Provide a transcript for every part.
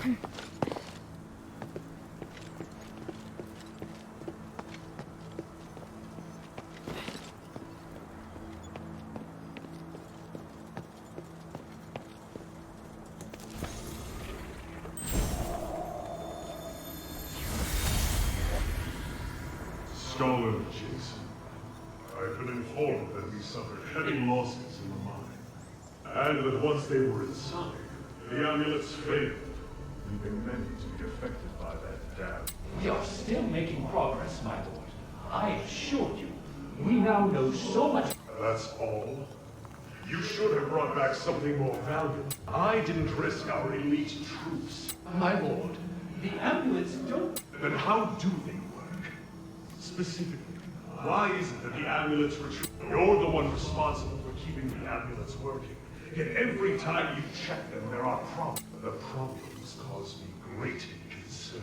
Scholar Jason, I've been informed that we suffered heavy losses in the mine, and that once they were inside, the amulets failed, leaving many to be affected by that damage. You're still making progress, my lord. I assure you, we now know so much. That's all? You should have brought back something more valuable. I didn't risk our elite troops. My lord, the amulets don't... Then how do they work? Specifically, why is it that the amulets retreat? You're the one responsible for keeping the amulets working. Yet every time you check them, there are problems. The problems cause me great concern.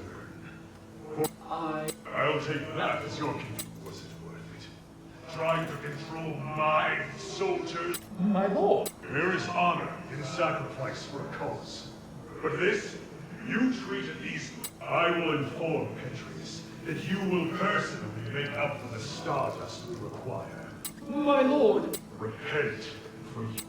I'll take that as your cue. Was it worth it? Trying to control my soldiers? My lord. There is honor in sacrifice for a cause. But this, you treated these... I will inform Petrius that you will personally make up for the stardust we require. My lord. Repent for you.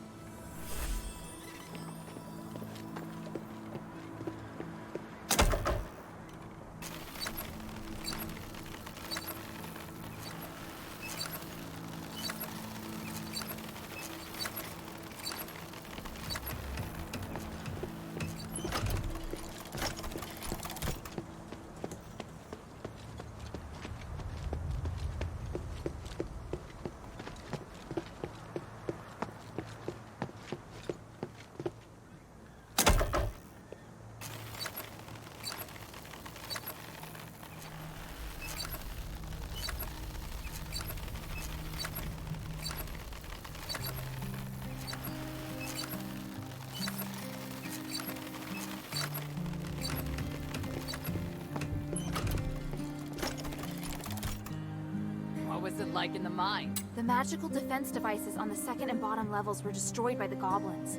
What was it like in the mine? The magical defense devices on the second and bottom levels were destroyed by the goblins.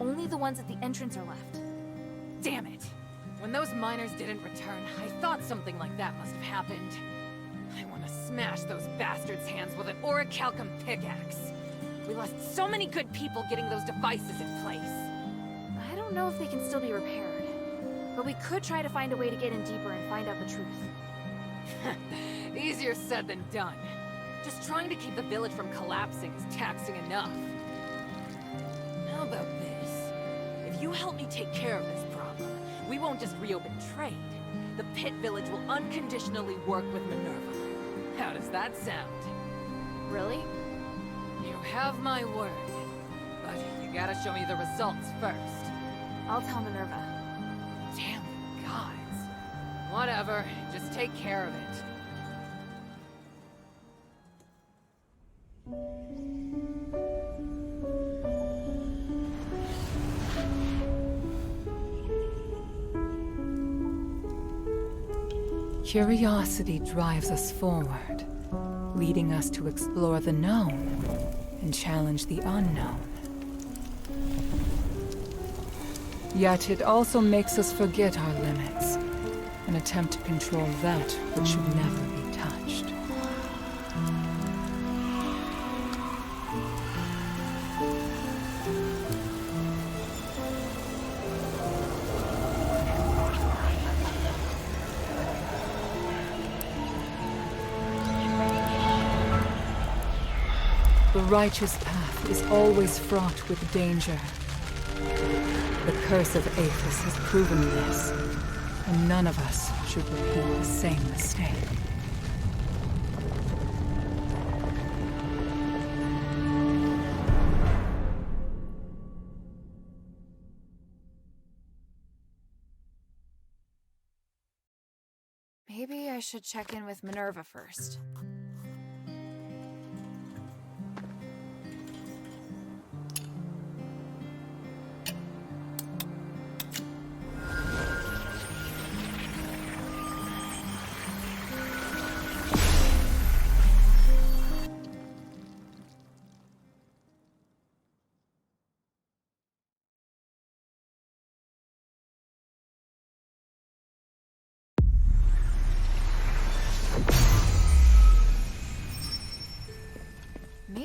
Only the ones at the entrance are left. Damn it! When those miners didn't return, I thought something like that must have happened. I want to smash those bastards' hands with an orichalcum pickaxe. We lost so many good people getting those devices in place. I don't know if they can still be repaired. But we could try to find a way to get in deeper and find out the truth. Easier said than done. Just trying to keep the village from collapsing is taxing enough. How about this? If you help me take care of this problem, we won't just reopen trade. The pit village will unconditionally work with Minerva. How does that sound? Really? You have my word. But you gotta show me the results first. I'll tell Minerva. Damn the gods. Whatever, just take care of it. Curiosity drives us forward, leading us to explore the known and challenge the unknown. Yet it also makes us forget our limits and attempt to control that which should never be touched. The righteous path is always fraught with danger. The curse of Aphis has proven this, and none of us should repeat the same mistake. Maybe I should check in with Minerva first.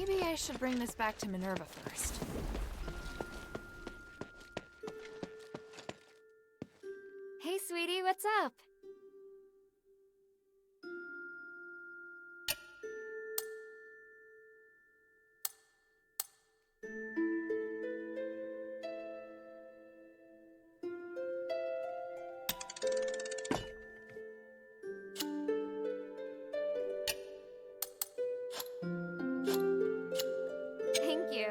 Maybe I should bring this back to Minerva first. Hey, sweetie, what's up? Thank you.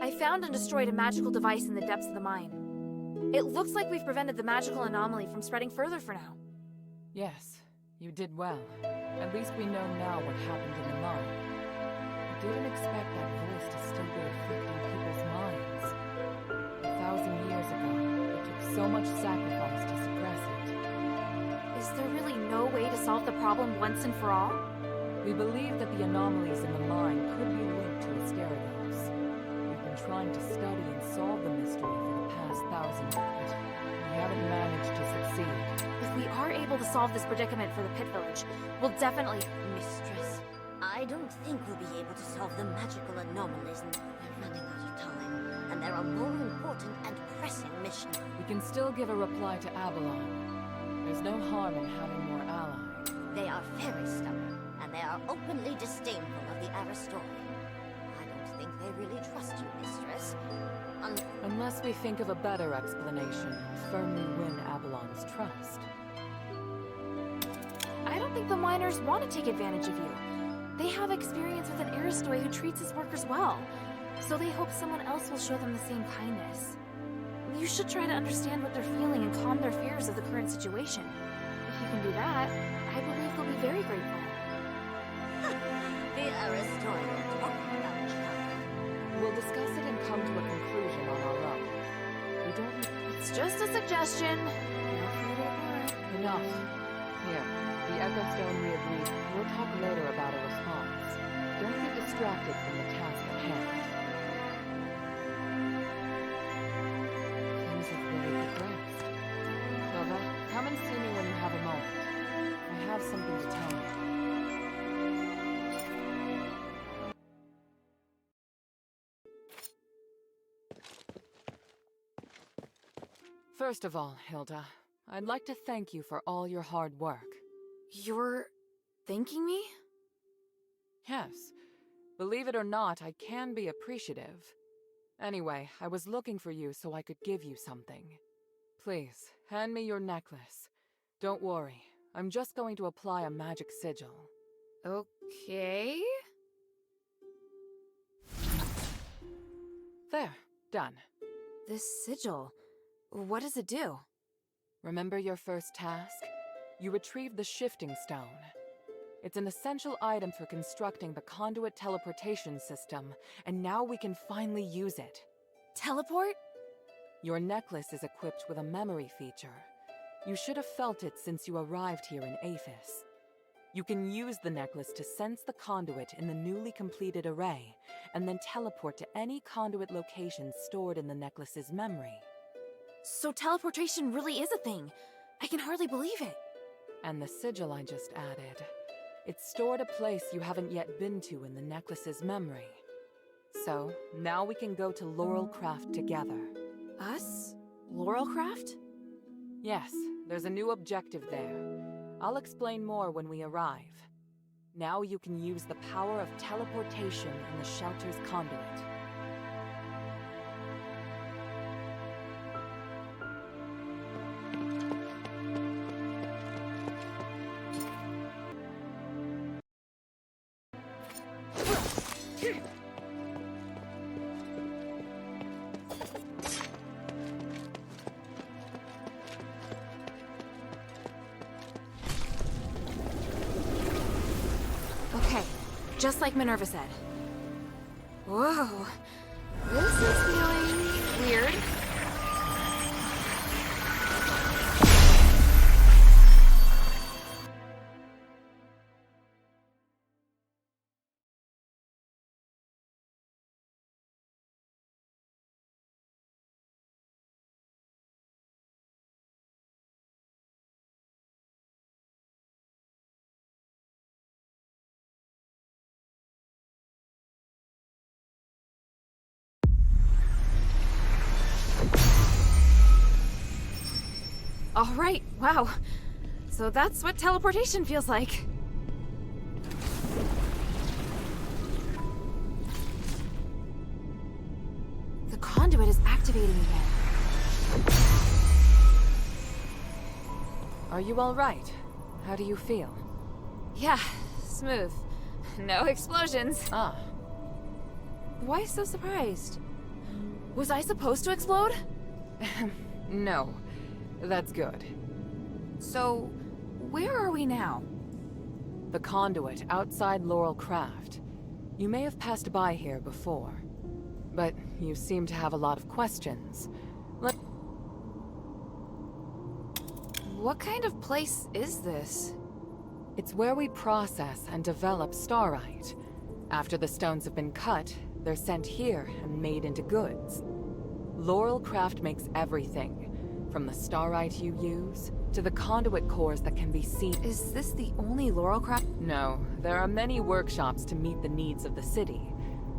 I found and destroyed a magical device in the depths of the mine. It looks like we've prevented the magical anomaly from spreading further for now. Yes, you did well. At least we know now what happened in the mine. I didn't expect that voice to still be affecting people's minds. 1,000 years ago, it took so much sacrifice to suppress it. Is there really no way to solve the problem once and for all? We believe that the anomalies in the mine could be linked to Asterigos. We've been trying to study and solve the mystery for the past 1,000 years. We haven't managed to succeed. If we are able to solve this predicament for the Pit Village, we'll definitely... Mistress, I don't think we'll be able to solve the magical anomalies. We're running out of time, and there are more important and pressing missions. We can still give a reply to Avalon. There's no harm in having more allies. They are very stubborn, and they are openly disdainful of the Aristori. I don't think they really trust you, Mistress. Unless we think of a better explanation and firmly win Avalon's trust. I don't think the miners want to take advantage of you. They have experience with an Aristoi who treats his workers well, so they hope someone else will show them the same kindness. You should try to understand what they're feeling and calm their fears of the current situation. If you can do that, I believe they'll be very grateful. The Aristori are talking about each other. We'll discuss it and come to a conclusion on our own. We don't... It's just a suggestion. Feel free to ignore it. Enough. Here, the Echo Stone we agreed. We'll talk later about a response. Don't get distracted from the task at hand. Things have really progressed. Hilda, come and see me when you have a moment. I have something to tell you. First of all, Hilda, I'd like to thank you for all your hard work. You're... thanking me? Yes. Believe it or not, I can be appreciative. Anyway, I was looking for you so I could give you something. Please, hand me your necklace. Don't worry, I'm just going to apply a magic sigil. Okay... There, done. This sigil... what does it do? Remember your first task? You retrieved the shifting stone. It's an essential item for constructing the conduit teleportation system, and now we can finally use it. Teleport? Your necklace is equipped with a memory feature. You should have felt it since you arrived here in Aphis. You can use the necklace to sense the conduit in the newly completed array, and then teleport to any conduit location stored in the necklace's memory. So teleportation really is a thing. I can hardly believe it. And the sigil I just added. It's stored a place you haven't yet been to in the necklace's memory. So, now we can go to Laurelcraft together. Us? Laurelcraft? Yes, there's a new objective there. I'll explain more when we arrive. Now you can use the power of teleportation in the shelter's conduit. just like Minerva said. Whoa. This is feeling weird. All right, wow. So that's what teleportation feels like. The conduit is activating again. Are you all right? How do you feel? Yeah, smooth. No explosions. Ah, Why so surprised? Was I supposed to explode? no. That's good. So, where are we now? The conduit outside Laurel Craft. You may have passed by here before, but you seem to have a lot of questions. What kind of place is this? It's where we process and develop starite. After the stones have been cut, they're sent here and made into goods. Laurel Craft makes everything, from the starite you use, to the conduit cores that can be seen. Is this the only Laurel Craft? No, there are many workshops to meet the needs of the city,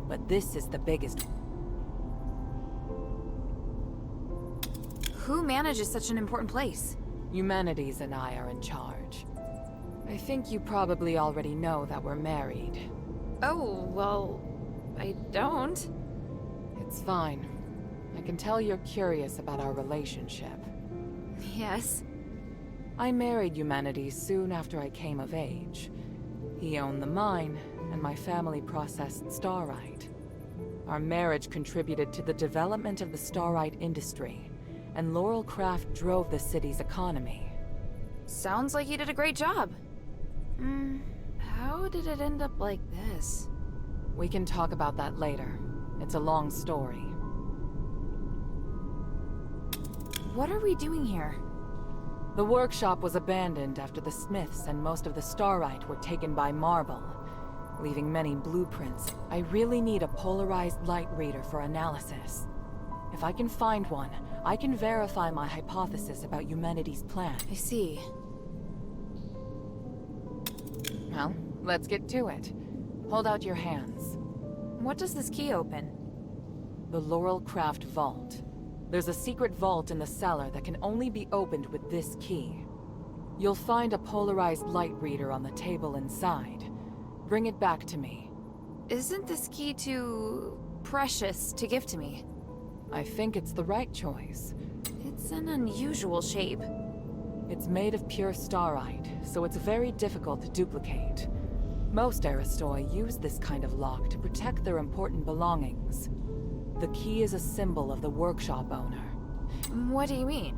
but this is the biggest. Who manages such an important place? Humanities and I are in charge. I think you probably already know that we're married. Oh, well, I don't. It's fine. I can tell you're curious about our relationship. Yes. I married Humanities soon after I came of age. He owned the mine, and my family processed starite. Our marriage contributed to the development of the starite industry, and Laurel Craft drove the city's economy. Sounds like you did a great job. How did it end up like this? We can talk about that later. It's a long story. What are we doing here? The workshop was abandoned after the smiths and most of the starite were taken by Marble, leaving many blueprints. I really need a polarized light reader for analysis. If I can find one, I can verify my hypothesis about humanity's plan. I see. Well, let's get to it. Hold out your hands. What does this key open? The Laurel Craft Vault. There's a secret vault in the cellar that can only be opened with this key. You'll find a polarized light reader on the table inside. Bring it back to me. Isn't this key too precious to give to me? I think it's the right choice. It's an unusual shape. It's made of pure starite, so it's very difficult to duplicate. Most Aristoi use this kind of lock to protect their important belongings. The key is a symbol of the workshop owner. What do you mean?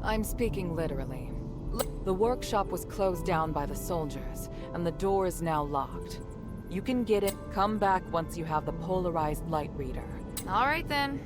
I'm speaking literally. The workshop was closed down by the soldiers, and the door is now locked. You can get it. Come back once you have the polarized light reader. All right then.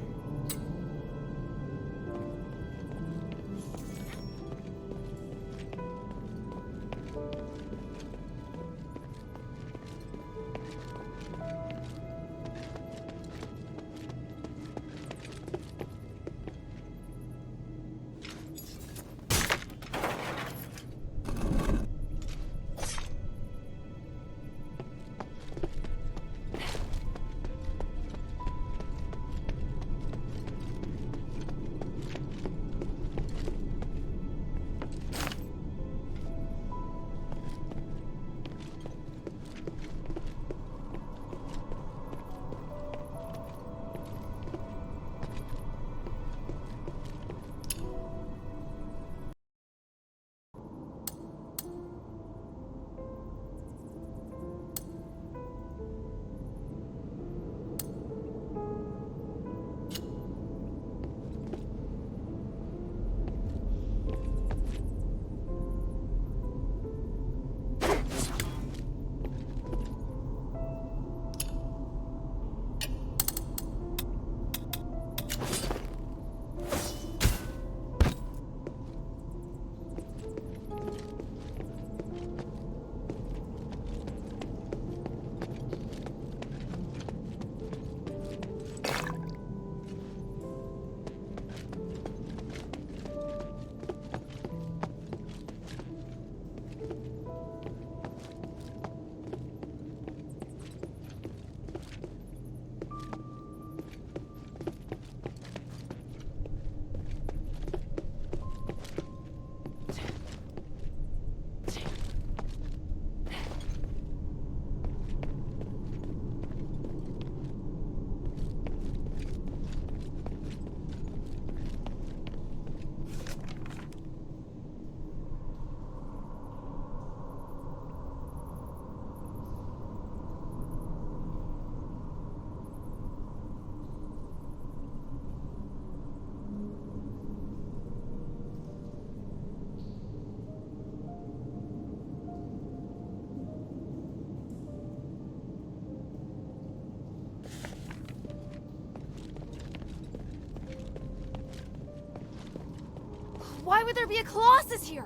Why would there be a Colossus here?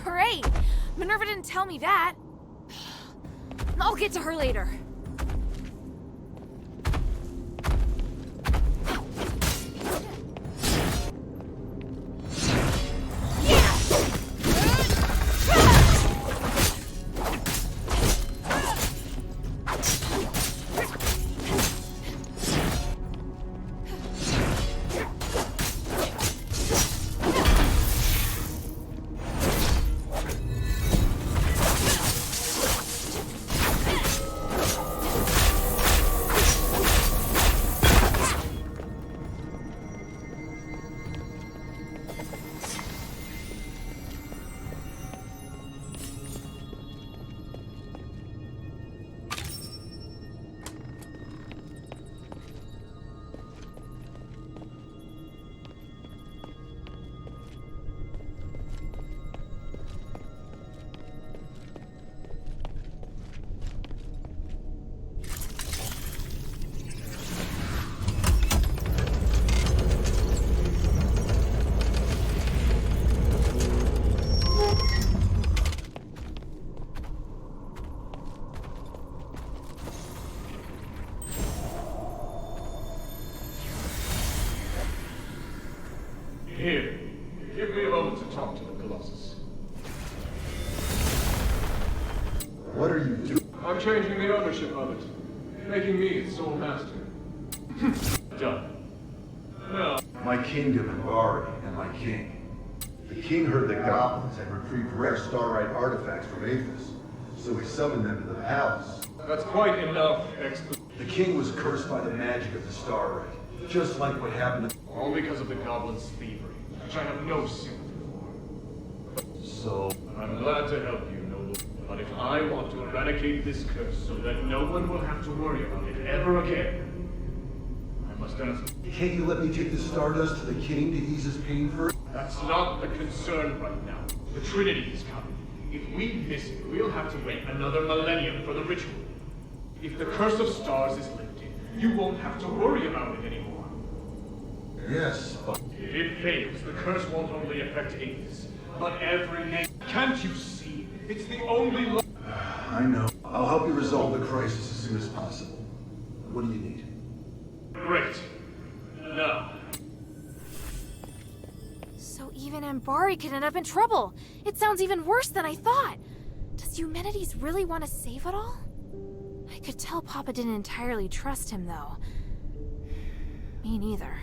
Great! Minerva didn't tell me that. I'll get to her later. Here, give me a moment to talk to the Colossus. What are you doing? I'm changing the ownership of it, making me its sole master. Done. No. My kingdom and Bari and my king. The king heard that goblins had retrieved rare starlight artifacts from Aphis, so he summoned them to the palace. That's quite enough, The king was cursed by the magic of the starlight, just like what happened to... all because of the goblin's thievery, which I have no sympathy for. So... I'm glad to help you, noble. But if I want to eradicate this curse so that no one will have to worry about it ever again, I must ask... Can't you let me take the stardust to the king to ease his pain first? That's not the concern right now. The Trinity is coming. If we miss it, we'll have to wait another millennium for the ritual. If the curse of stars is lifted, you won't have to worry about it anymore. Yes, but... If it fails, the curse won't only affect Aphis, but every nation. Can't you see? It's the only I know. I'll help you resolve the crisis as soon as possible. What do you need? Great. Now. So even Ambari could end up in trouble. It sounds even worse than I thought. Does Eumenides really want to save it all? I could tell Papa didn't entirely trust him, though. Me neither.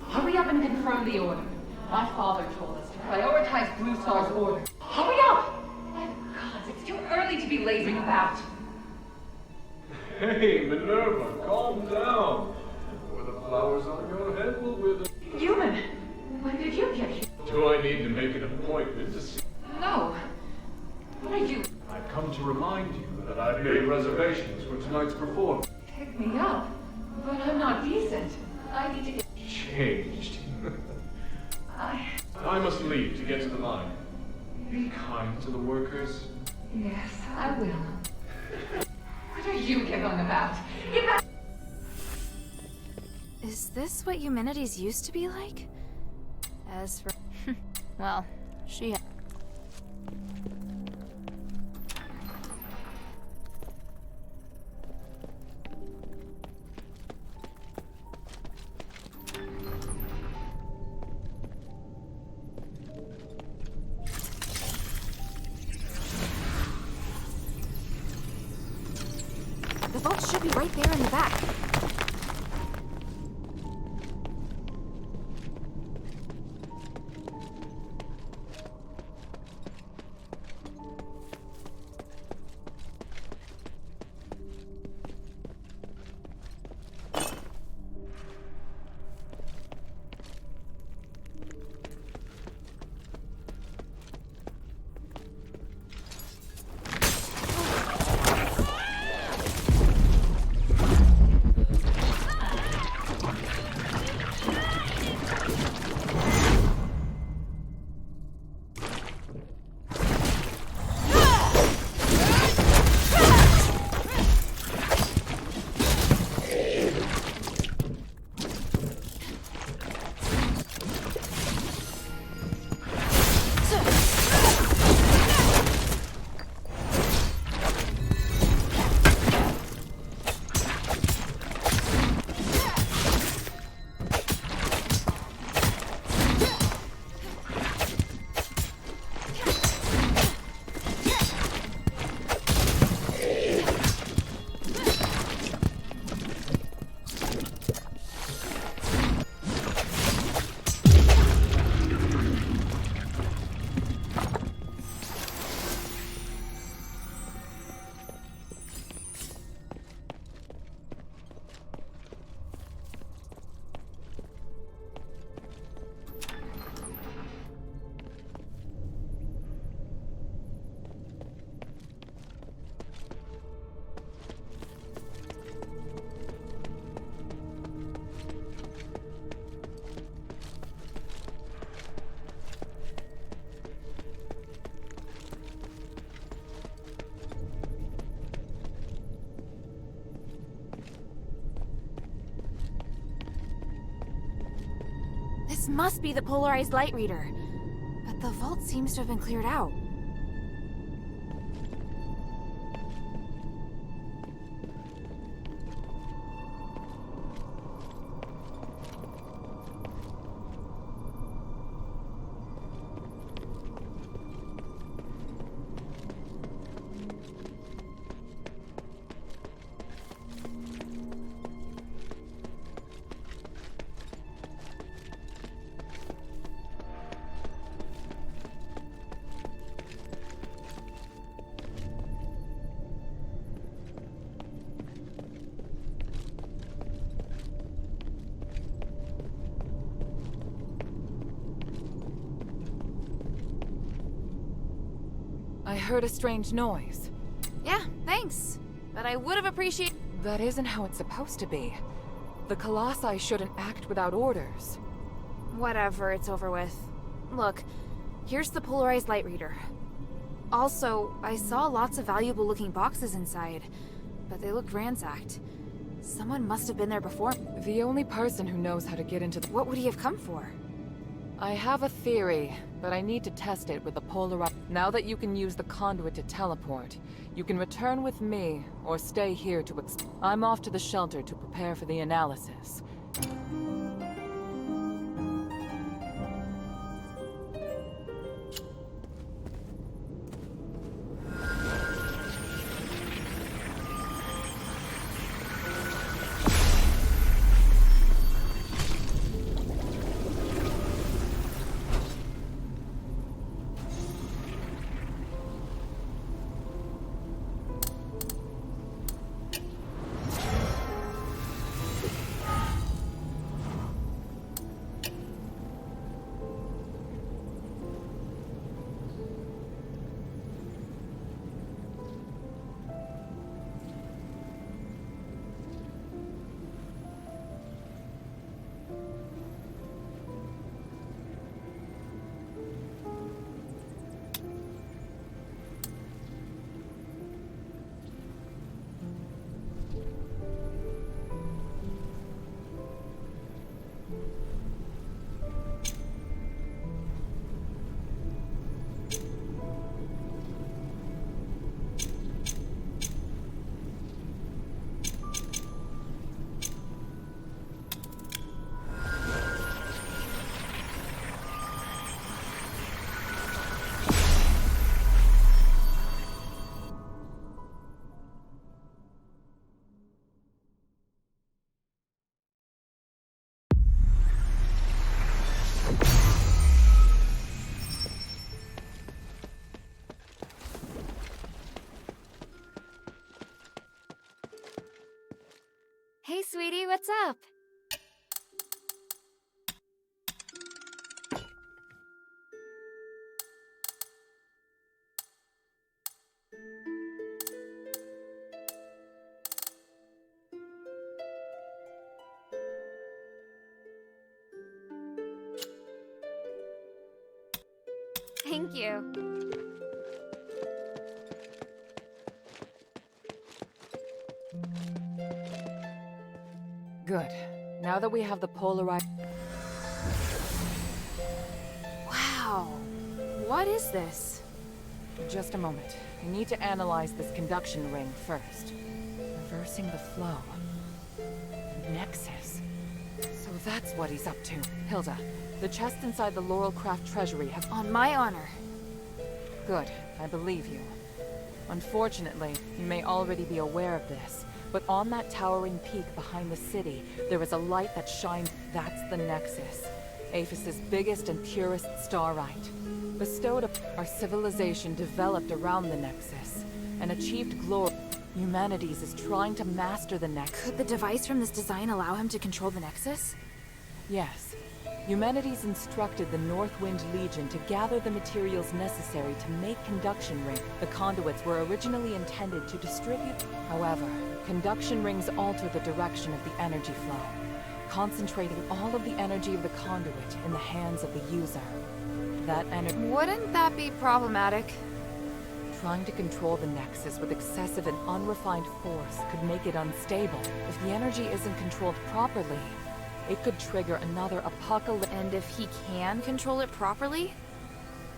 Hurry up and confirm the order. My father told us to prioritize Blue Star's order. Hurry up! My gods, it's too early to be lazing about. Hey, Minerva, calm down. Or the flowers on your head will wither. Human, when did you get here? Do I need to make an appointment to see? No. What are you? I've come to remind you that I've made reservations for tonight's performance. Pick me up. But I'm not decent. I need to get... Changed. I must leave to get to the mine. Be kind to the workers. Yes, I will. What are you giggling about? Get back! Is this what humanity's used to be like? As for... well, she... The vault should be right there in the back. This must be the polarized light reader. But the vault seems to have been cleared out. I heard a strange noise. Yeah, thanks. But I would have appreciated... That isn't how it's supposed to be. The Colossi shouldn't act without orders. Whatever, it's over with. Look, here's the polarized light reader. Also, I saw lots of valuable looking boxes inside, but they looked ransacked. Someone must have been there before. The only person who knows how to get into the... What would he have come for? I have a theory, but I need to test it with the polarized... Now that you can use the conduit to teleport, you can return with me, or stay here to I'm off to the shelter to prepare for the analysis. Hey, sweetie, what's up? Thank you. Good. Now that we have the polarized... Wow. What is this? Just a moment. I need to analyze this conduction ring first. Reversing the flow. Nexus. So that's what he's up to. Hilda, the chest inside the Laurelcraft treasury have... On my honor. Good. I believe you. Unfortunately, you may already be aware of this, but on that towering peak behind the city, there is a light that shines. That's the Nexus. Aphis's biggest and purest starlight. Bestowed our civilization developed around the Nexus, and achieved glory. Humanities is trying to master the Nexus. Could the device from this design allow him to control the Nexus? Yes. Humanities instructed the Northwind Legion to gather the materials necessary to make conduction rings. The conduits were originally intended to distribute. However, conduction rings alter the direction of the energy flow, concentrating all of the energy of the conduit in the hands of the user. That energy... Wouldn't that be problematic? Trying to control the Nexus with excessive and unrefined force could make it unstable. If the energy isn't controlled properly, it could trigger another apocalypse. And if he can control it properly?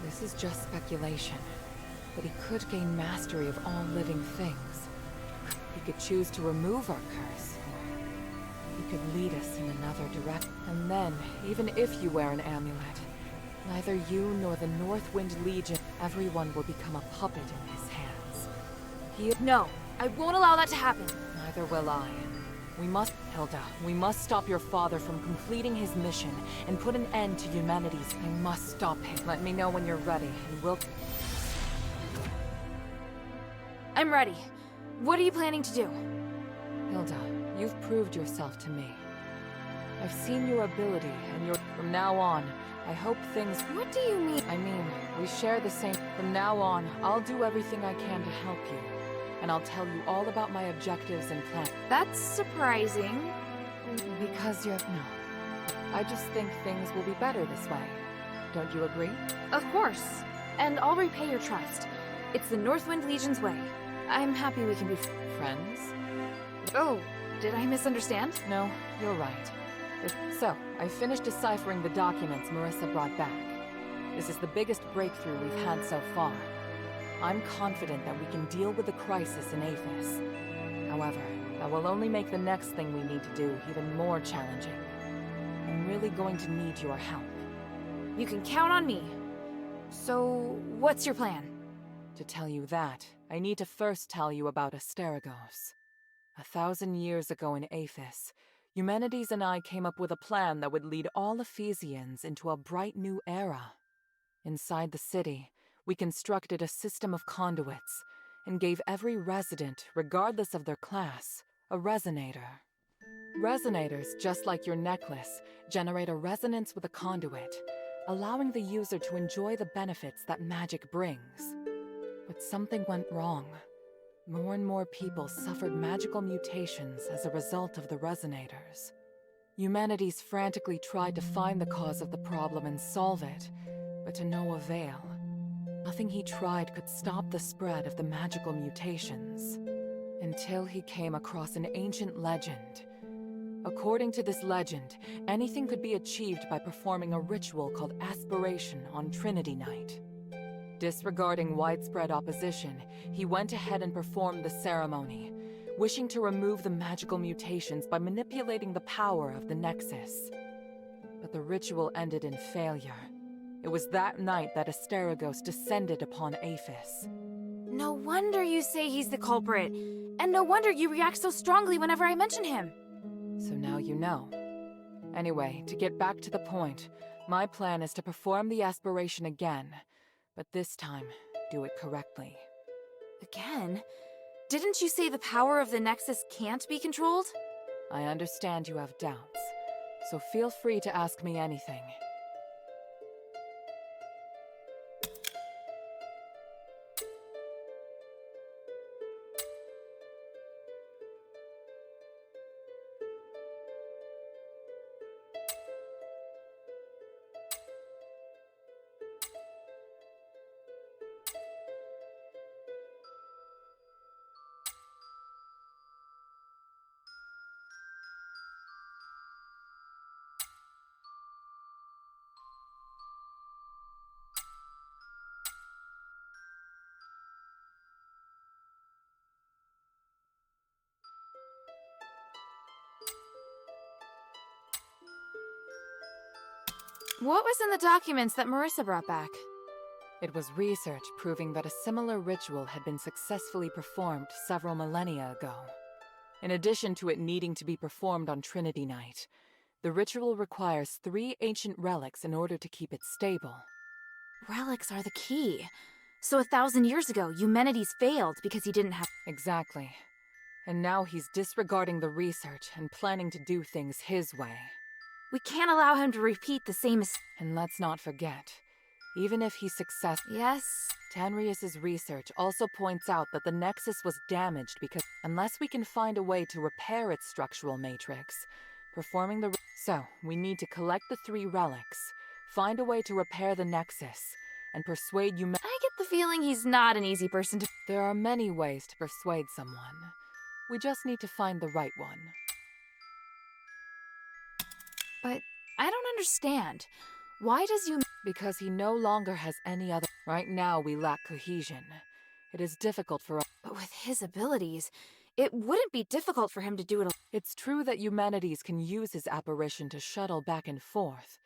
This is just speculation, but he could gain mastery of all living things. He could choose to remove our curse, or he could lead us in another direction. And then, even if you wear an amulet, neither you nor the Northwind Legion, everyone will become a puppet in his hands. No, I won't allow that to happen. Neither will I. We must, Hilda, we must stop your father from completing his mission and put an end to humanity's. I must stop him. Let me know when you're ready, and we'll... I'm ready. What are you planning to do? Hilda, you've proved yourself to me. I've seen your ability, and your... From now on, I hope things... What do you mean? I mean, we share the same... From now on, I'll do everything I can to help you. And I'll tell you all about my objectives and plans. That's surprising. Because you're... No. I just think things will be better this way. Don't you agree? Of course. And I'll repay your trust. It's the Northwind Legion's way. I'm happy we can be friends. Oh, did I misunderstand? No, you're right. So, I finished deciphering the documents Marissa brought back. This is the biggest breakthrough we've had so far. I'm confident that we can deal with the crisis in Aphis. However, that will only make the next thing we need to do even more challenging. I'm really going to need your help. You can count on me. So, what's your plan? To tell you that, I need to first tell you about Asterigos. 1,000 years ago in Aphis, Humanities and I came up with a plan that would lead all Ephesians into a bright new era. Inside the city, we constructed a system of conduits and gave every resident, regardless of their class, a resonator. Resonators, just like your necklace, generate a resonance with a conduit, allowing the user to enjoy the benefits that magic brings. But something went wrong. More and more people suffered magical mutations as a result of the resonators. Humanities frantically tried to find the cause of the problem and solve it, but to no avail. Nothing he tried could stop the spread of the magical mutations, until he came across an ancient legend. According to this legend, anything could be achieved by performing a ritual called aspiration on Trinity Night. Disregarding widespread opposition, he went ahead and performed the ceremony, wishing to remove the magical mutations by manipulating the power of the Nexus. But the ritual ended in failure. It was that night that Asterigos descended upon Aphis. No wonder you say he's the culprit. And no wonder you react so strongly whenever I mention him. So now you know. Anyway, to get back to the point, my plan is to perform the aspiration again, but this time, do it correctly. Again? Didn't you say the power of the Nexus can't be controlled? I understand you have doubts, so feel free to ask me anything. What was in the documents that Marissa brought back? It was research proving that a similar ritual had been successfully performed several millennia ago. In addition to it needing to be performed on Trinity Night, the ritual requires 3 ancient relics in order to keep it stable. Relics are the key. So 1,000 years ago, Eumenides failed because he didn't have... Exactly. And now he's disregarding the research and planning to do things his way. We can't allow him to repeat the same And let's not forget, even if he's successful... Yes? Tanrius's research also points out that the Nexus was damaged because unless we can find a way to repair its structural matrix, performing the... So, we need to collect the 3 relics, find a way to repair the Nexus, and persuade I get the feeling he's not an easy person to... There are many ways to persuade someone. We just need to find the right one. But I don't understand. Why does you... Because he no longer has any other... Right now, we lack cohesion. It is difficult for us... But with his abilities, it wouldn't be difficult for him to do it... It's true that Eumenides can use his apparition to shuttle back and forth,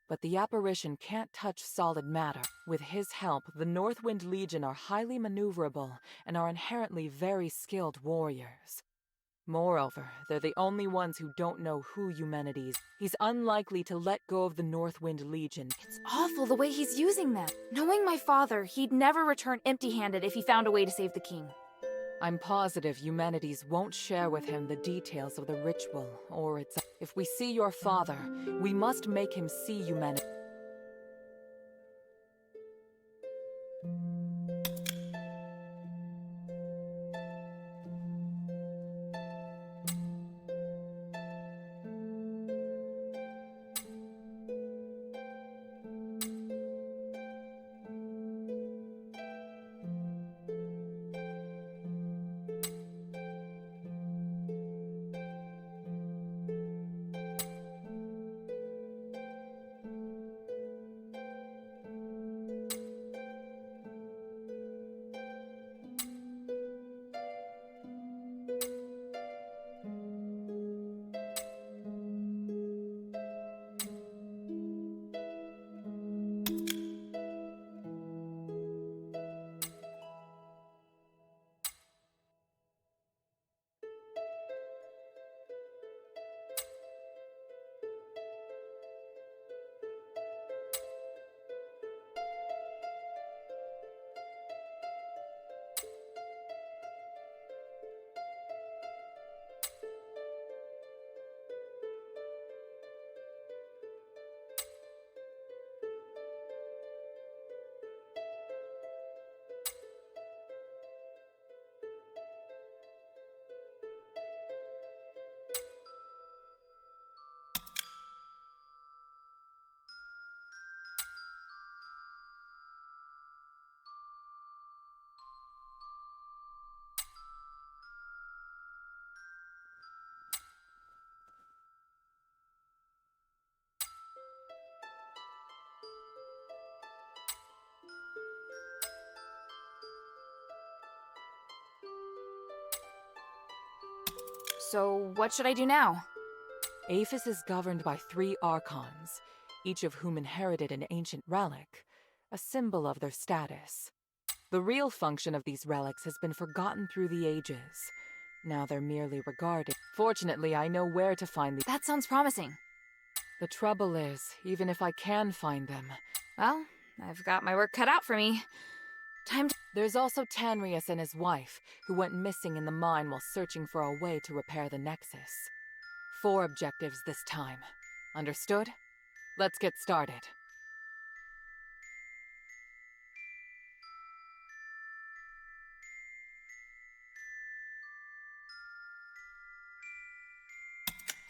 but the apparition can't touch solid matter. With his help, the Northwind Legion are highly maneuverable and are inherently very skilled warriors. Moreover, they're the only ones who don't know who Eumenides. He's unlikely to let go of the Northwind Legion. It's awful the way he's using them. Knowing my father, he'd never return empty-handed if he found a way to save the king. I'm positive Eumenides won't share with him the details of the ritual, or its... If we see your father, we must make him see Eumenides. So, what should I do now? Aphis is governed by 3 archons, each of whom inherited an ancient relic, a symbol of their status. The real function of these relics has been forgotten through the ages. Now they're merely regarded. Fortunately, I know where to find these. That sounds promising. The trouble is, even if I can find them... Well, I've got my work cut out for me. Time to... There's also Tanrius and his wife, who went missing in the mine while searching for a way to repair the Nexus. 4 objectives this time. Understood? Let's get started.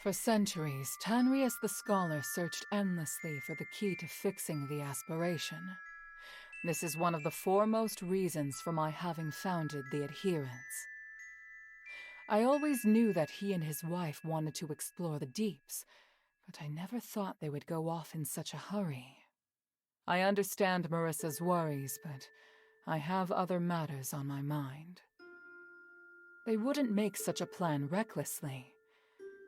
For centuries, Tanrius the Scholar searched endlessly for the key to fixing the aspiration. This is one of the foremost reasons for my having founded the Adherents. I always knew that he and his wife wanted to explore the deeps, but I never thought they would go off in such a hurry. I understand Marissa's worries, but I have other matters on my mind. They wouldn't make such a plan recklessly.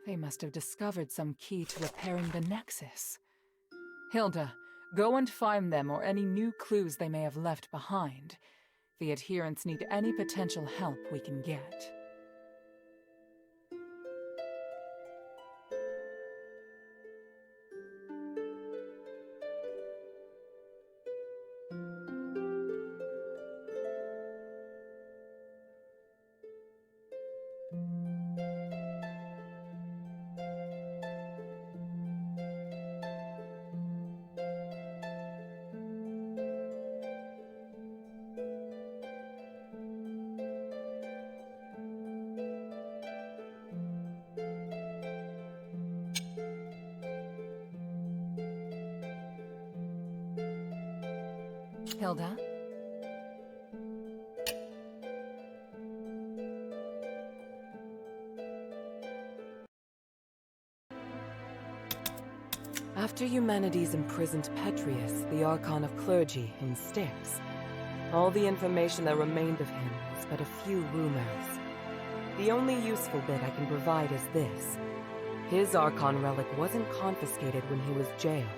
They must have discovered some key to repairing the Nexus. Hilda, go and find them or any new clues they may have left behind. The Adherents need any potential help we can get. Hilda? After humanity's imprisoned Petrius, the Archon of Clergy, in Styx, all the information that remained of him was but a few rumors. The only useful bit I can provide is this. His Archon relic wasn't confiscated when he was jailed,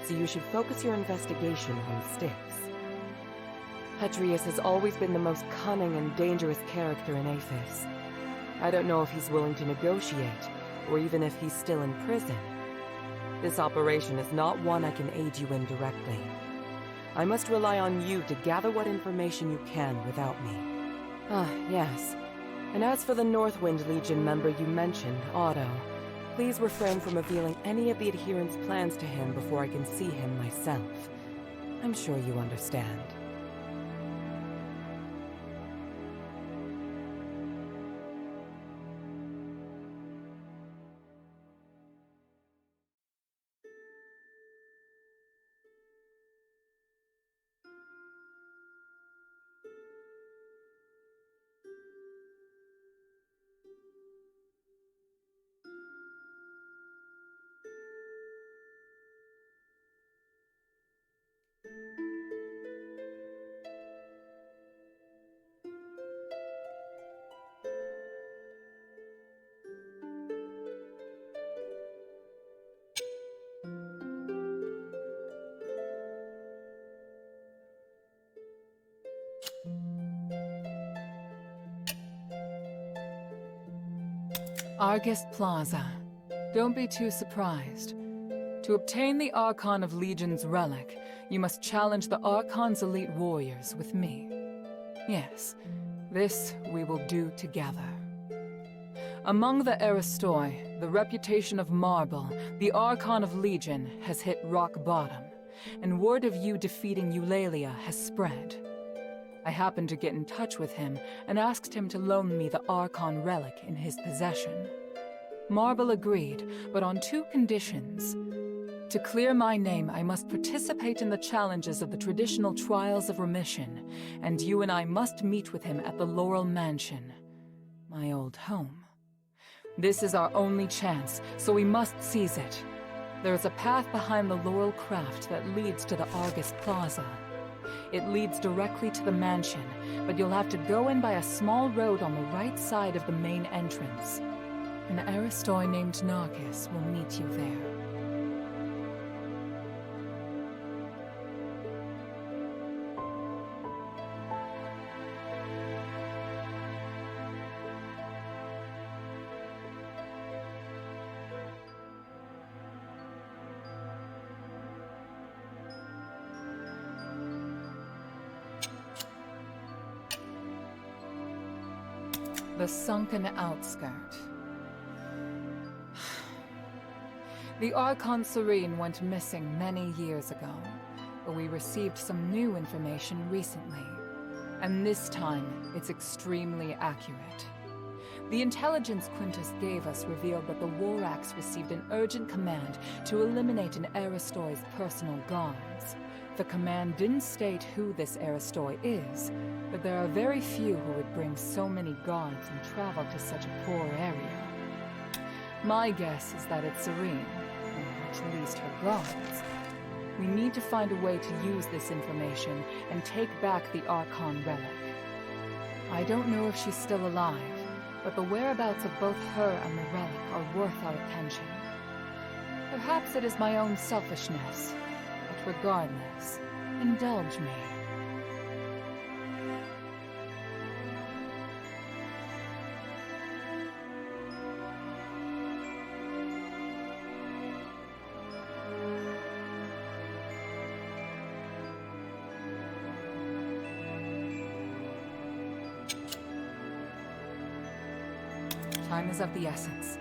so you should focus your investigation on Styx. Petrius has always been the most cunning and dangerous character in Aphis. I don't know if he's willing to negotiate, or even if he's still in prison. This operation is not one I can aid you in directly. I must rely on you to gather what information you can without me. Ah, yes. And as for the Northwind Legion member you mentioned, Otto, please refrain from revealing any of the Adherents' plans to him before I can see him myself. I'm sure you understand. Argus Plaza. Don't be too surprised. To obtain the Archon of Legion's relic, you must challenge the Archon's elite warriors with me. Yes, this we will do together. Among the Aristoi, the reputation of Marble, the Archon of Legion, has hit rock bottom, and word of you defeating Eulalia has spread. I happened to get in touch with him and asked him to loan me the Archon relic in his possession. Marble agreed, but on 2 conditions. To clear my name, I must participate in the challenges of the traditional Trials of Remission, and you and I must meet with him at the Laurel Mansion, my old home. This is our only chance, so we must seize it. There is a path behind the Laurel Craft that leads to the Argus Plaza. It leads directly to the mansion, but you'll have to go in by a small road on the right side of the main entrance. An Aristoi named Narcus will meet you there. The sunken outskirt. The Archon Serene went missing many years ago, but we received some new information recently. And this time, it's extremely accurate. The intelligence Quintus gave us revealed that the Warax received an urgent command to eliminate an Aristoi's personal guards. The command didn't state who this Aristoi is, but there are very few who would bring so many guards and travel to such a poor area. My guess is that it's Serene, or at least her guards. We need to find a way to use this information and take back the Archon relic. I don't know if she's still alive, but the whereabouts of both her and the relic are worth our attention. Perhaps it is my own selfishness, but regardless, indulge me. Time is of the essence.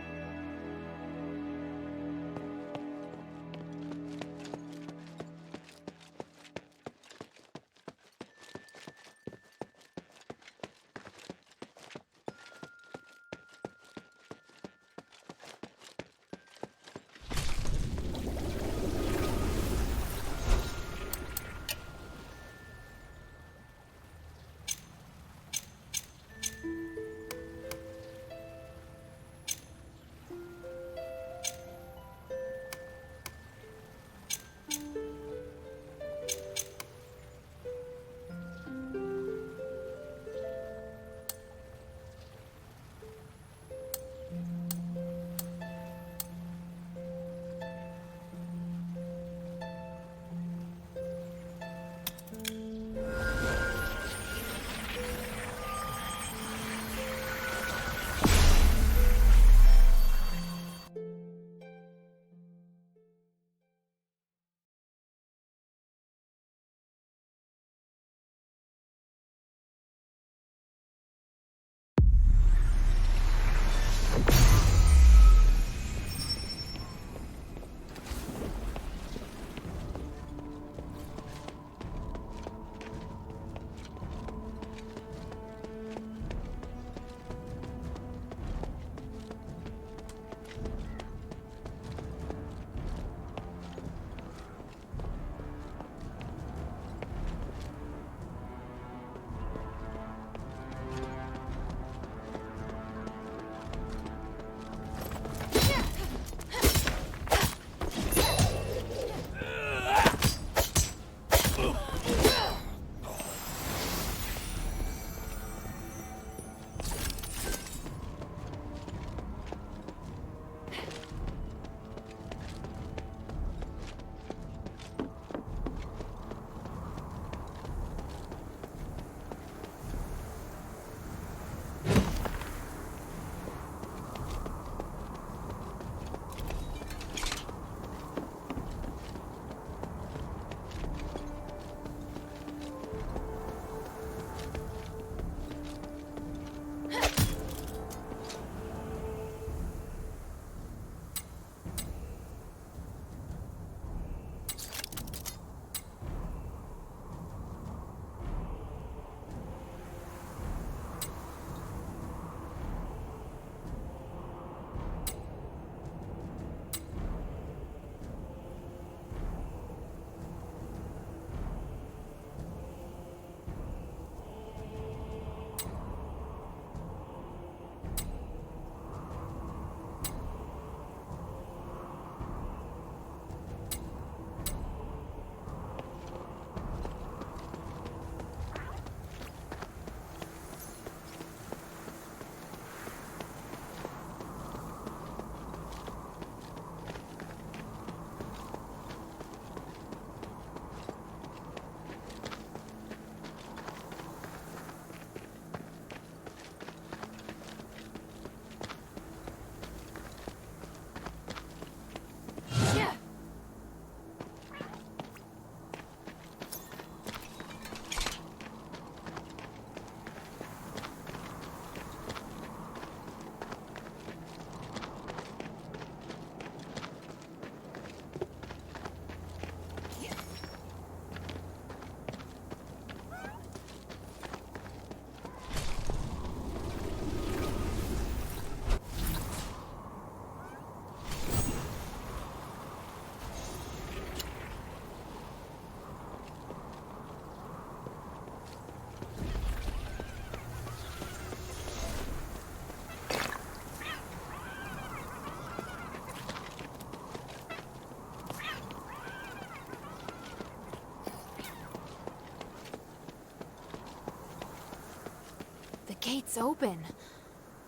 gate's open,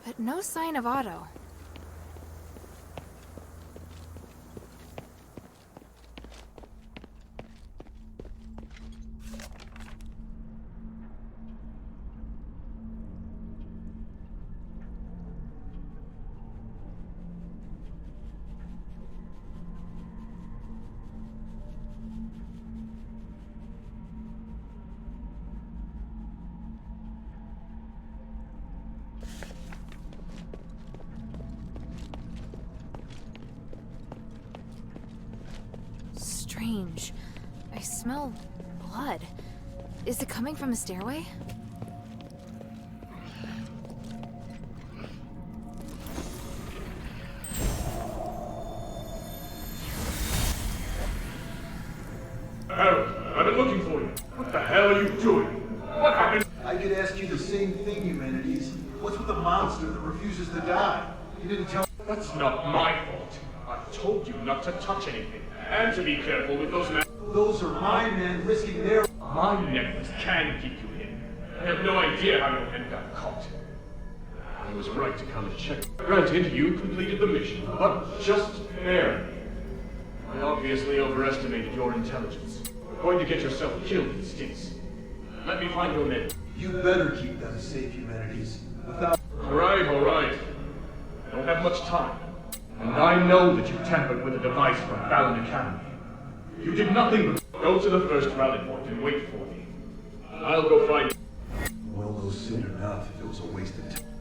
but no sign of Otto. Strange. I smell blood. Is it coming from the stairway? Harold, I've been looking for you. What the hell are you doing? What happened? I could ask you the same thing, Humanities. What's with the monster that refuses to die? You didn't tell. That's not my fault. I told you not to touch anything. And to be careful with those men. Those are my men risking their. My necklace can keep you hidden. I have no idea how your men got caught. I was right to come and check. Granted, you completed the mission, but just barely. I obviously overestimated your intelligence. You're going to get yourself killed in stints. Let me find your men. You better keep them safe, Humanities. Without. All right. I don't have much time. And I know that you tampered with a device from Fallon Academy. You did nothing but go to the first rally point and wait for me. I'll go find you. We'll know soon enough if it was a waste of time.